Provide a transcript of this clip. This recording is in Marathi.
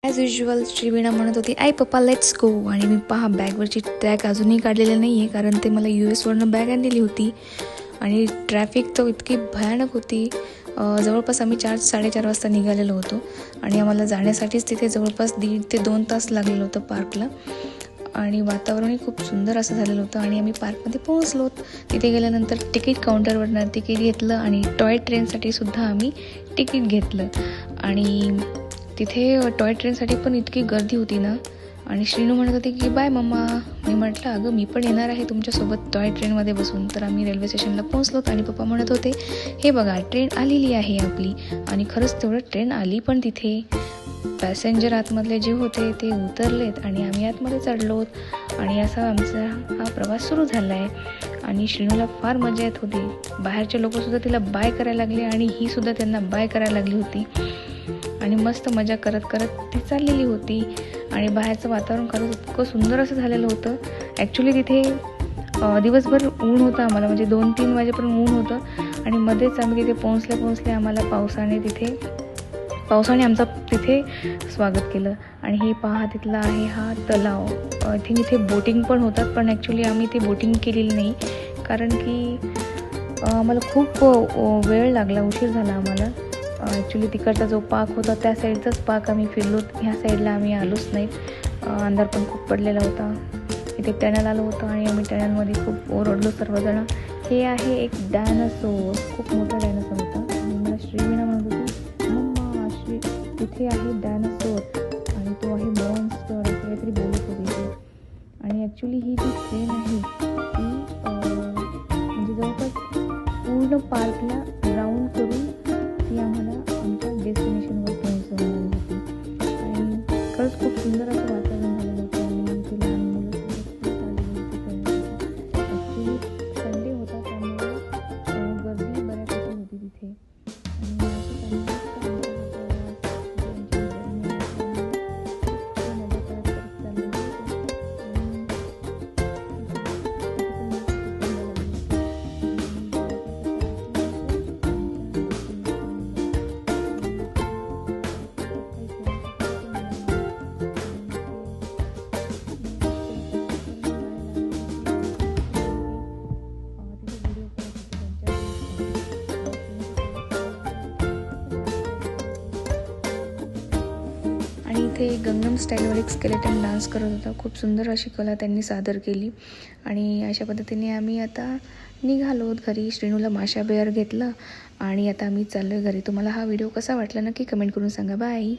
ॲज युजल श्रीवीणा म्हणत होती आई पप्पा लेट्स गो. आणि मी पहा बॅगवरची ट्रॅक अजूनही काढलेलं नाही आहे, कारण ते मला US वरनं बॅग आणलेली होती. आणि ट्रॅफिक तर इतकी भयानक होती. जवळपास आम्ही 4-4:30 वाजता निघालेलो होतो आणि आम्हाला जाण्यासाठीच तिथे जवळपास 1.5 ते 2 तास लागलेलं होतं पार्कला. आणि वातावरणही खूप सुंदर असं झालेलं होतं आणि आम्ही पार्कमध्ये पोहोचलो. तिथे गेल्यानंतर तिकीट काउंटरवरनं तिकीट घेतलं आणि टॉय ट्रेनसाठी सुद्धा आम्ही तिकीट घेतलं. आणि तिथे टॉय ट्रेनसाठी पण इतकी गर्दी होती ना. आणि श्रीनू म्हणत होती की बाय मम्मा. मी म्हटलं अगं मी पण येणार आहे तुमच्यासोबत टॉय ट्रेनमध्ये बसून. तर आम्ही रेल्वे स्टेशनला पोहोचलो आणि पप्पा म्हणत होते हे बघा ट्रेन आलेली आहे आपली. आणि खरंच तेवढं ट्रेन आली पण तिथे. पॅसेंजर आतमधले जे होते ते उतरलेत आणि आम्ही आतमध्ये चढलो. आणि असा आमचा हा प्रवास सुरू झाला आहे. आणि श्रीनूला फार मजा येत होती. बाहेरचे लोकंसुद्धा तिला बाय करायला लागले आणि ही सुद्धा त्यांना बाय करायला लागली होती. आणि मस्त मजा करत करत ती चाललेली होती. आणि बाहेरचं वातावरण खरंच इतकं सुंदर असं झालेलं होतं. ॲक्च्युली तिथे दिवसभर ऊन होतं आम्हाला, म्हणजे 2-3 वाजेपर्यंत ऊन होतं. आणि मध्येच आम्ही तिथे पोहोचले आम्हाला पावसाने आमचं तिथे स्वागत केलं. आणि हे पहा तिथला आहे हा तलाव. आय थिंक इथे बोटिंग पण होतात, पण ॲक्च्युली आम्ही ते बोटिंग केलेली नाही, कारण की आम्हाला खूप वेळ लागला, उशीर झाला आम्हाला. ॲक्च्युली तिकडचा जो पार्क होता त्या साईडचाच पार्क आम्ही फिरलो, ह्या साईडला आम्ही आलोच नाहीत. अंधार पण खूप पडलेला होता. इथे टनल आलो होतं आणि आम्ही टनलमध्ये खूप ओरडलो सर्वजण. हे आहे एक डायनासोर, खूप मोठा डायनासोर होता. आणि मला श्रीवीणा म्हणत होती मम्मा तिथे आहे डायनासोर आणि तो आहे मॉन्स्टर असं काहीतरी बोलत होती ते. आणि ॲक्च्युली ही जी ट्रेन आहे ती म्हणजे जवळपास पूर्ण पार्कला राऊंड करून ती आम्हाला आमच्या डेस्टिनेशनवर पोहोचवणार होती. आणि खरंच खूप सुंदर असं वातावरण झालेलं होतं. आणि ते लहान मुलं सुद्धा खूप आलेली होती. ॲक्च्युली संडे होता त्यामुळे गर्दी बऱ्यापैकी होती तिथे. आणि इथे गंगनम स्टाईलवर एक स्केलेटन डान्स करत होता. खूप सुंदर अशी कला त्यांनी सादर केली. आणि अशा पद्धतीने आम्ही आता निघालो घरी. श्रीनूला माशा बेअर घेतलं आणि आता आम्ही चाललो घरी. तुम्हाला हा व्हिडिओ कसा वाटला नक्की कमेंट करून सांगा. बाय.